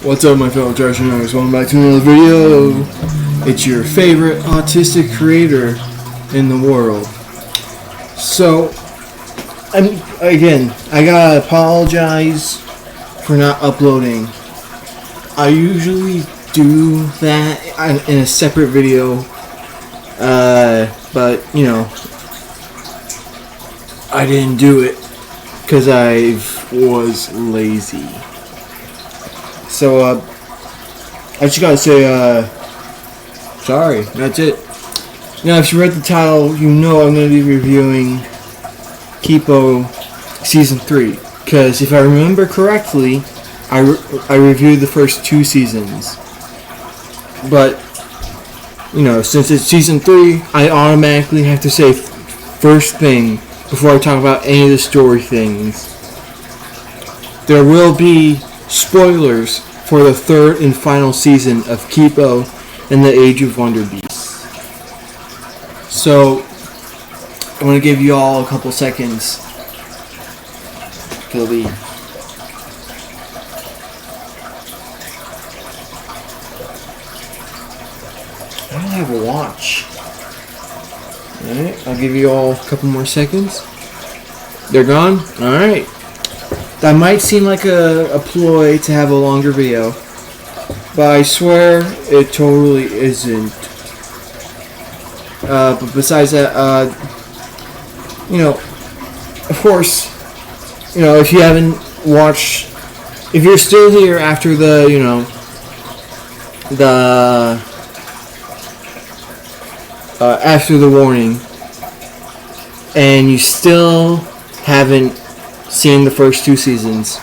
What's up, my fellow trash knows? Welcome back to another video. It's your favorite autistic creator in the world. So, I gotta apologize for not uploading. I usually do that in a separate video, but you know, I didn't do it because I was lazy. So, I just gotta say, sorry, that's it. Now, if you read the title, you know I'm gonna be reviewing Kipo Season 3. Because if I remember correctly, I reviewed the first 2 seasons. But, you know, since it's Season 3, I automatically have to say first thing before I talk about any of the story things. There will be spoilers for the third and final season of Kipo and the Age of Wonder Beasts. So, I'm going to give you all a couple seconds to leave. I don't have a watch. Alright, I'll give you all a couple more seconds. They're gone? Alright. That might seem like a ploy to have a longer video, but I swear it totally isn't. But besides that, you know, of course, you know, if you haven't watched, if you're still here after the, you know, after the warning, and you still haven't seen the first 2 seasons,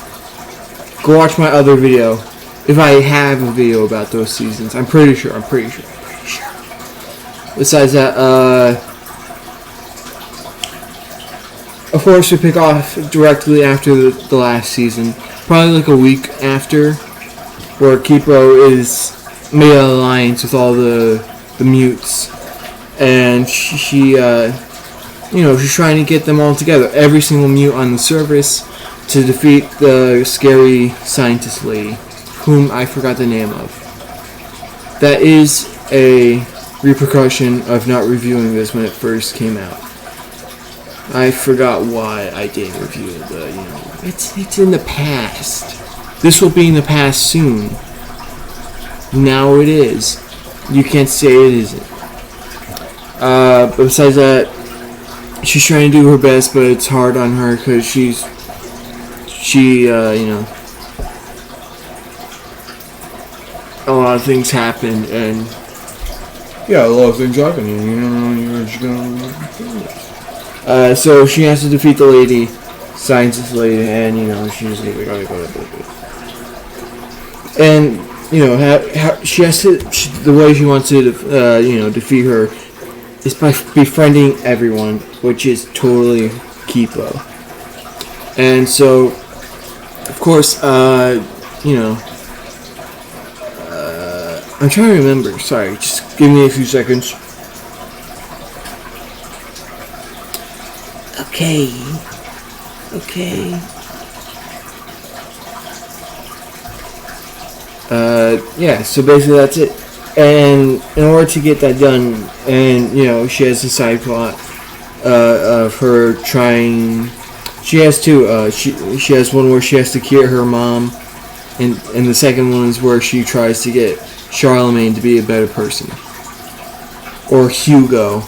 go watch my other video. If I have a video about those seasons, I'm pretty sure. Besides that, of course, we pick off directly after the last season, probably like a week after, where Kipo is made an alliance with all the mutes, and she you know, she's trying to get them all together, every single mute on the surface, to defeat the scary scientist lady, whom I forgot the name of. That is a repercussion of not reviewing this when it first came out. I forgot why I didn't review it, but, you know, it's in the past. This will be in the past soon. Now it is. You can't say it isn't. But besides that, she's trying to do her best, but it's hard on her because she, you know, a lot of things happen, and yeah, a lot of things happen, and you know, you're just gonna. So she has to defeat the lady, scientist lady, and you know, she's like, and you know, how she has to, the way she wants to, you know, defeat her is by befriending everyone, which is totally Kipo. And so, of course, you know, I'm trying to remember. Sorry, just give me a few seconds. Okay. Yeah, so basically that's it. And in order to get that done, and you know, she has a side plot of her trying. She has two. She has one where she has to cure her mom, and the second one is where she tries to get Charlemagne to be a better person, or Hugo,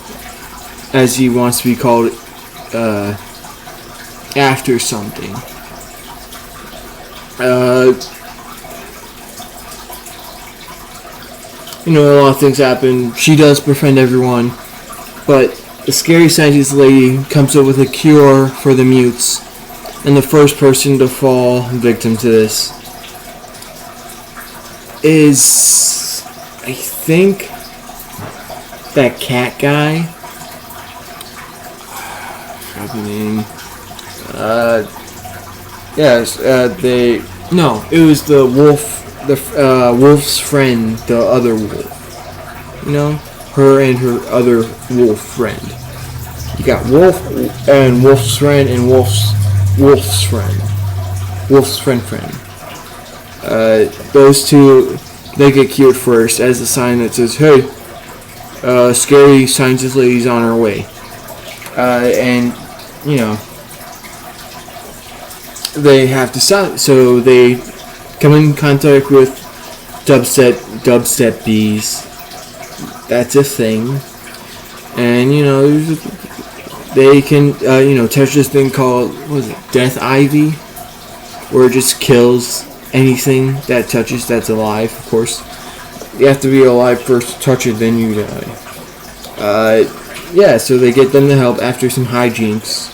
as he wants to be called, after something. You know, a lot of things happen. She does befriend everyone, but the scary scientist lady comes up with a cure for the mutes, and the first person to fall victim to this is, I think, that cat guy. I forgot the name. Yes, no, it was the wolf. The wolf's friend, the other wolf. You know, her and her other wolf friend. You got wolf and wolf's friend and wolf's friend. Wolf's friend. Those two, they get cured first as a sign that says, "Hey, scary scientist lady's on her way," and you know they have to stop. So they come in contact with dubstep bees. That's a thing, and they can touch this thing called, what is it, Death Ivy, where it just kills anything that touches that's alive. Of course, you have to be alive first to touch it, then you die. So they get them to help after some hijinks.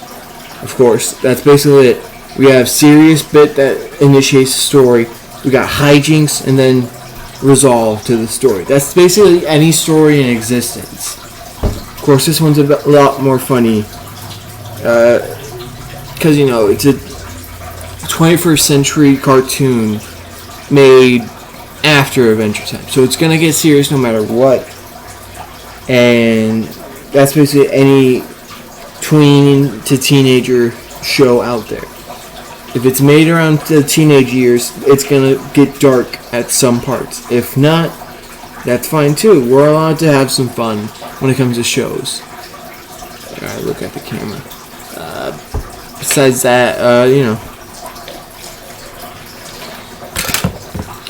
Of course, that's basically it. We have serious bit that initiates the story. We got hijinks and then resolve to the story. That's basically any story in existence. Of course, this one's a lot more funny because it's a 21st century cartoon made after Adventure Time, so it's gonna get serious no matter what. And that's basically any tween to teenager show out there. If it's made around the teenage years, it's gonna get dark at some parts. If not, that's fine too. We're allowed to have some fun when it comes to shows. Alright, look at the camera. Besides that,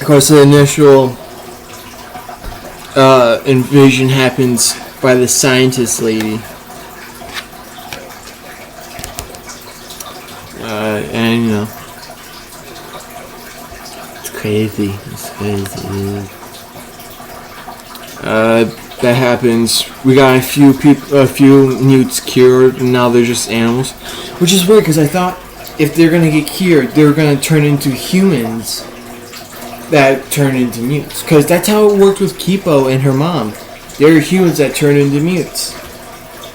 of course, the initial invasion happens by the scientist lady. And it's crazy. That happens. We got a few newts cured, and now they're just animals, which is weird because I thought if they're gonna get cured, they're gonna turn into humans that turn into mutes, because that's how it worked with Kipo and her mom. They were humans that turned into mutes,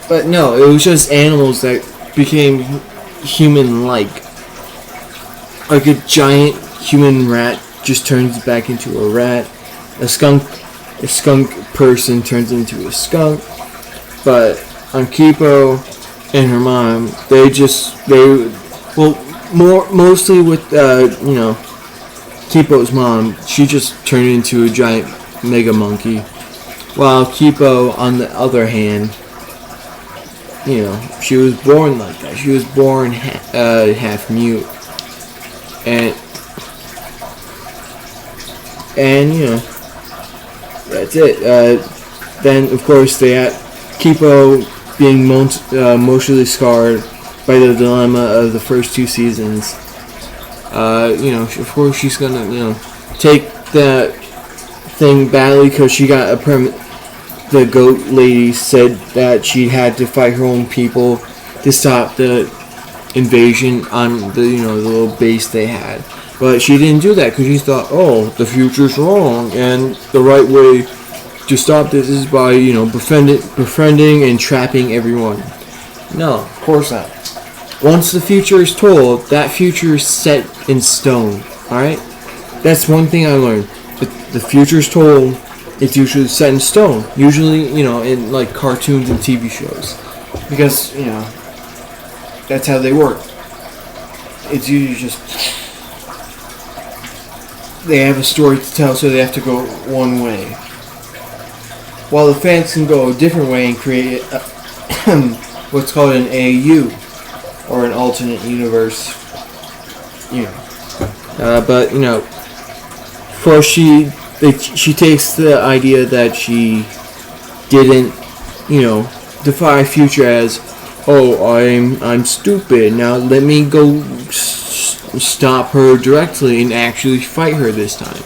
but no, it was just animals that became human-like. Like a giant human rat just turns back into a rat. A skunk person turns into a skunk. But on Kipo and her mom, mostly with Kipo's mom, she just turned into a giant mega monkey. While Kipo, on the other hand, she was born like that. She was born half mute. And that's it. Then, of course, they had Kipo being emotionally scarred by the dilemma of the first two seasons. Of course, she's gonna, take that thing badly because she got the goat lady said that she had to fight her own people to stop the invasion on the the little base they had. But she didn't do that because she thought, oh, the future's wrong, and the right way to stop this is by befriending and trapping everyone. No, of course not. Once the future is told, that future is set in stone. Alright? That's one thing I learned. The future is told, it's usually set in stone. Usually, in like cartoons and TV shows. Because, that's how they work. It's usually just they have a story to tell, so they have to go one way. While the fans can go a different way and create what's called an AU, or an alternate universe. But of course she takes the idea that she didn't, defy future as, oh, I'm stupid. Now let me go stop her directly and actually fight her this time.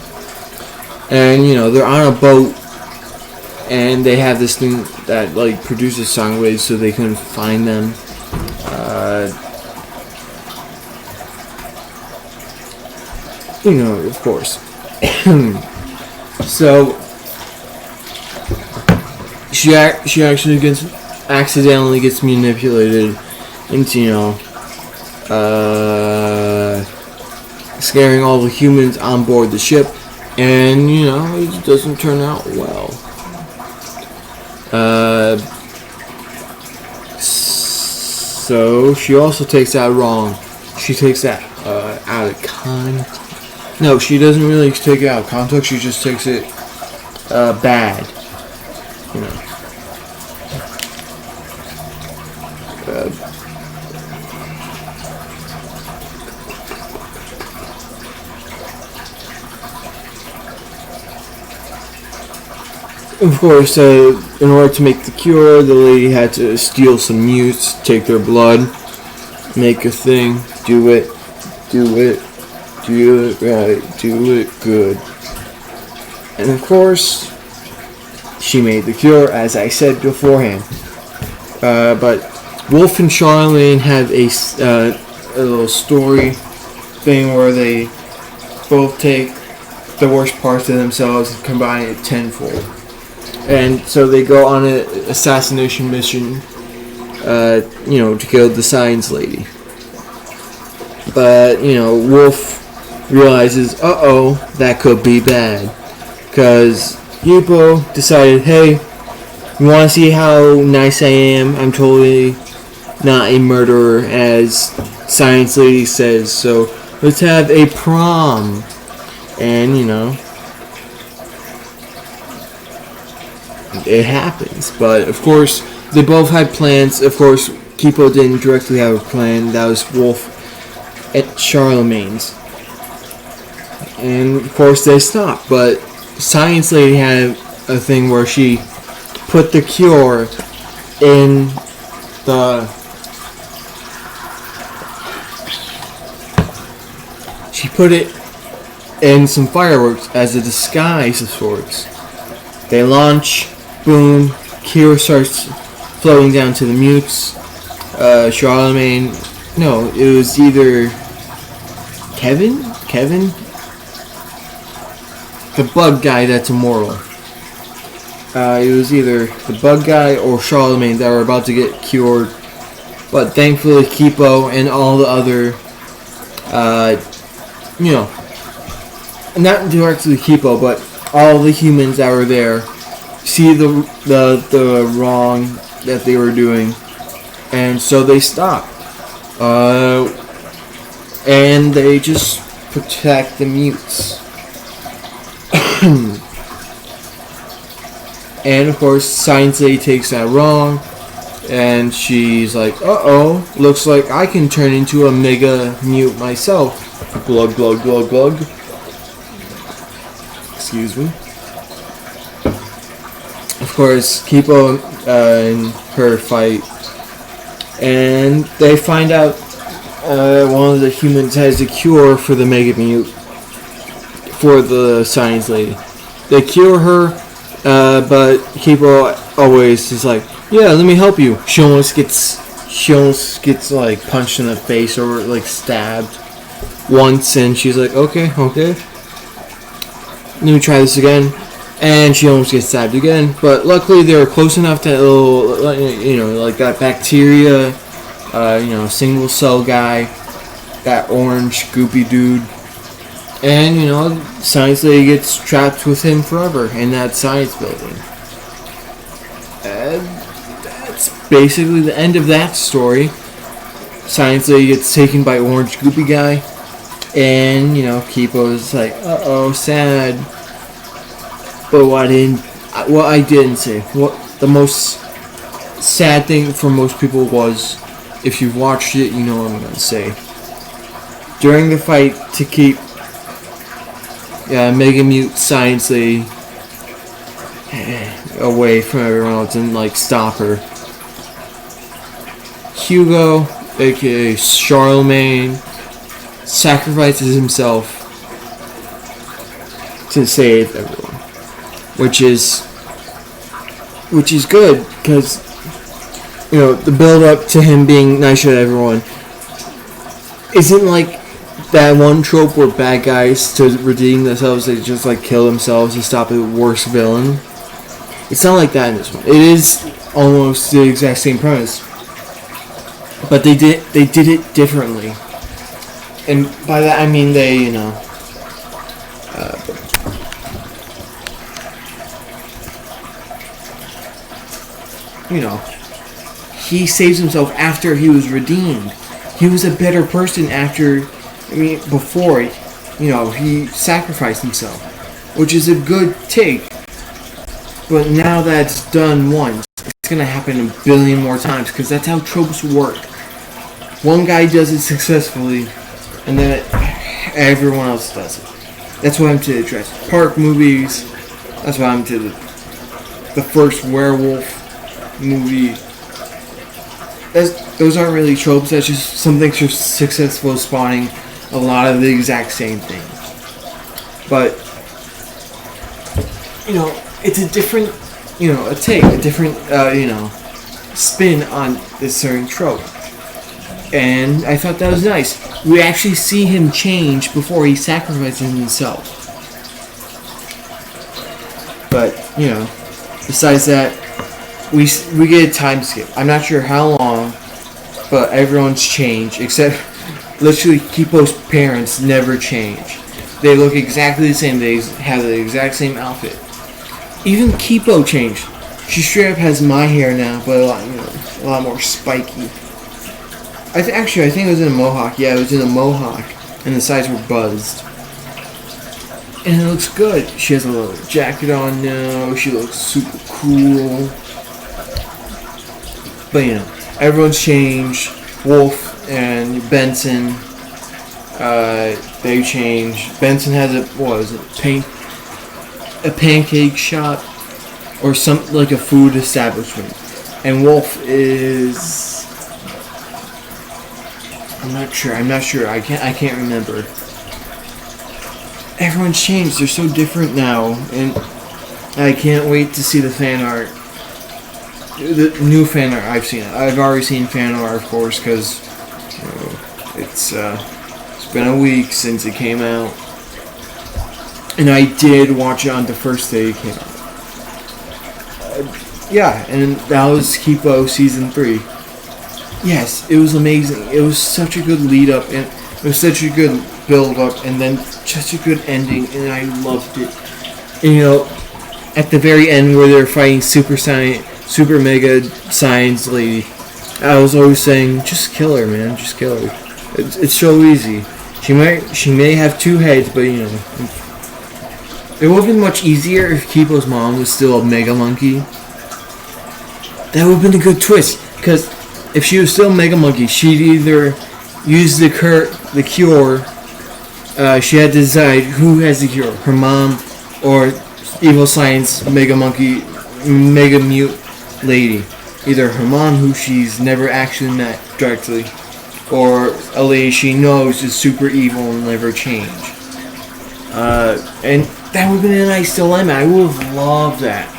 And they're on a boat, and they have this thing that like produces sound waves so they can find them. Of course. So she actually accidentally gets manipulated into scaring all the humans on board the ship, and it doesn't turn out well. So she also takes that wrong. She takes that out of context. No, she doesn't really take it out of context. She just takes it bad. You know. Of course, in order to make the cure, the lady had to steal some mutes, take their blood, make a thing, do it right, do it good. And of course, she made the cure, as I said beforehand. But Wolf and Charlemagne have a little story thing where they both take the worst parts of themselves and combine it tenfold. And so they go on an assassination mission, to kill the science lady. But, Wolf realizes, that could be bad. Because Kipo decided, hey, you want to see how nice I am? I'm totally not a murderer, as science lady says. So let's have a prom. And, it happens. But, of course, they both had plans. Of course, Kipo didn't directly have a plan. That was Wolf at Charlemagne's. And, of course, they stopped. But Science Lady had a thing where she put the cure in the... She put it in some fireworks as a disguise of sorts. They launch, boom, cure starts floating down to the mutes. Charlemagne, no, it was either Kevin? The bug guy that's immortal. It was either the bug guy or Charlemagne that were about to get cured. But thankfully Kipo and all the other, not directly Kipo, but all the humans that were there see the wrong that they were doing, and so they stop. And they just protect the mutes. And of course, Science Lady takes that wrong, and she's like, looks like I can turn into a mega mute myself. Glug, glug, glug, glug. Excuse me. Of course, Kipo and her fight, and they find out one of the humans has a cure for the Mega Mute, for the Science Lady. They cure her, but Kipo always is like, yeah, let me help you. She almost gets like punched in the face or like stabbed once, and she's like, okay. Let me try this again. And she almost gets stabbed again. But luckily they were close enough to that little, like that bacteria, single cell guy, that orange goopy dude. And, Science Lady gets trapped with him forever in that science building. And that's basically the end of that story. Science Lady gets taken by orange goopy guy. And, Kipo's like, sad. But what I didn't say, what the most sad thing for most people was, if you've watched it, you know what I'm going to say. During the fight to keep Mega Mute Science Lady away from everyone else and, stop her, Hugo, aka Charlemagne, sacrifices himself to save everyone, which is good, because the build up to him being nice to everyone isn't like that one trope where bad guys, to redeem themselves, they just kill themselves to stop the worst villain. It's not like that in this one. It is almost the exact same premise, but they did it differently. And by that I mean they, he saves himself after he was redeemed. He was a better person before. he sacrificed himself, which is a good take. But now that's done once, it's gonna happen a billion more times because that's how tropes work. One guy does it successfully, and then everyone else does it. That's why I'm to the Jurassic Park movies. That's why I'm to the first werewolf movie. Those aren't really tropes. That's just something successful at spawning a lot of the exact same thing. But it's a different, a different, spin on this certain trope. And I thought that was nice. We actually see him change before he sacrifices himself. But, besides that, we get a time skip. I'm not sure how long, but everyone's changed, except literally Kipo's parents never change. They look exactly the same. They have the exact same outfit. Even Kipo changed. She straight up has my hair now, but a lot more spiky. I think it was in a mohawk. Yeah, it was in a mohawk, and the sides were buzzed. And it looks good. She has a little jacket on now. She looks super cool. But everyone's changed. Wolf and Benson, they changed. Benson has a pancake shop or something like a food establishment, and Wolf is. I'm not sure. I can't remember. Everyone's changed. They're so different now, and I can't wait to see the fan art. The new fan art I've seen. I've already seen fan art, of course, because it's been a week since it came out, and I did watch it on the first day it came out. And that was Kipo Season 3. Yes, it was amazing. It was such a good lead up, and it was such a good build up, and then such a good ending, and I loved it. And at the very end where they're fighting Super Mega Science Lady, I was always saying, just kill her, man, just kill her. It's so easy. She may have two heads, but it would have been much easier if Kipo's mom was still a Mega Monkey. That would have been a good twist, because if she was still Mega Monkey, she'd either use the cure. She had to decide who has the cure, her mom or Evil Science Mega Monkey, Mega Mute Lady. Either her mom, who she's never actually met directly, or a lady she knows is super evil and will never change. And that would have been a nice dilemma. I would have loved that.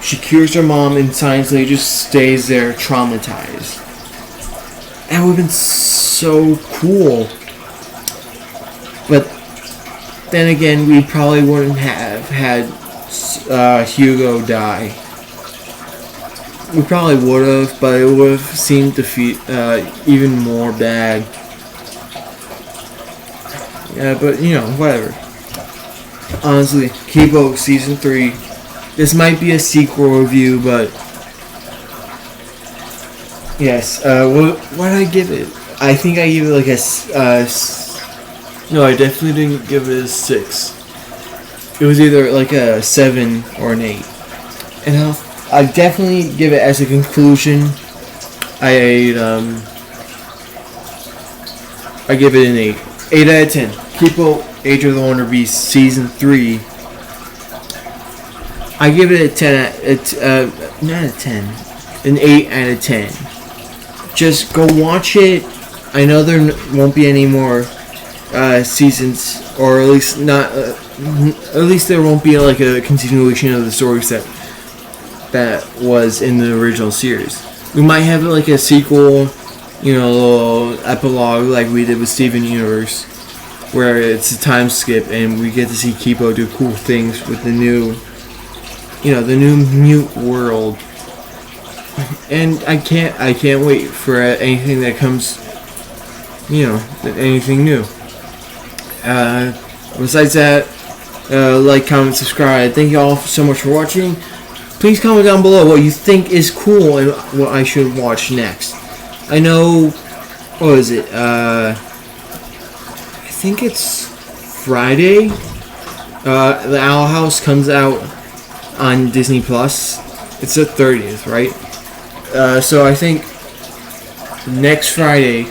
She cures her mom and Science Lady just stays there traumatized. That would have been so cool. But then again, we probably wouldn't have had Hugo die. We probably would have, but it would have seemed even more bad. Yeah, but whatever. Honestly, Kipo Season 3. This might be a sequel review, but yes. What did I give it? I think I gave it like no, I definitely didn't give it a 6. It was either like a 7 or an 8. And I definitely give it as a conclusion. I give it an 8. 8 out of 10. Kipo Age of the Wonder Beast Season 3. I give it a 10. Not a 10. An 8 out of 10. Just go watch it. I know there won't be any more seasons, or at least not. At least there won't be like a continuation of the stories that was in the original series. We might have like a sequel, a little epilogue like we did with Steven Universe, where it's a time skip and we get to see Kipo do cool things with the new, the new mute world. And I can't wait for anything that comes, anything new. Besides that, like, comment, subscribe. Thank you all so much for watching. Please comment down below what you think is cool and what I should watch next. I know, what is it? I think it's Friday. The Owl House comes out on Disney Plus. It's the 30th, right? So I think next Friday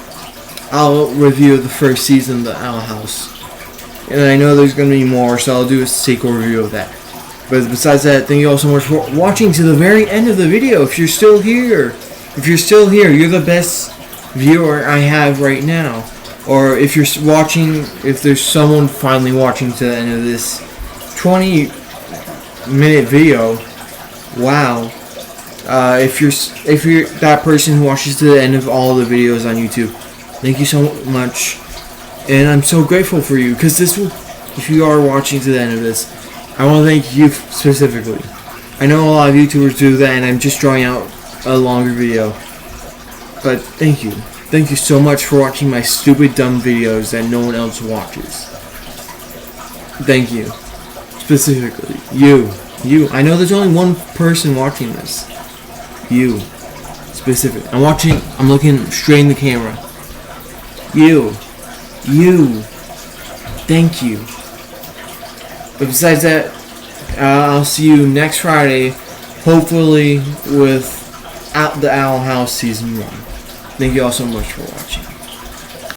I'll review the first season of the Owl House. And I know there's going to be more, so I'll do a sequel review of that. But besides that, thank you all so much for watching to the very end of the video. If you're still here, you're the best viewer I have right now. Or if you're watching, if there's someone finally watching to the end of this 20-minute video, wow. If you're that person who watches to the end of all the videos on YouTube, thank you so much. And I'm so grateful for you, because if you are watching to the end of this, I want to thank you specifically. I know a lot of YouTubers do that, and I'm just drawing out a longer video. But thank you. Thank you so much for watching my stupid, dumb videos that no one else watches. Thank you. Specifically. You. I know there's only one person watching this. You. Specific. I'm looking straight in the camera. You. Thank you. But besides that, I'll see you next Friday, hopefully with the Owl House Season 1. Thank you all so much for watching.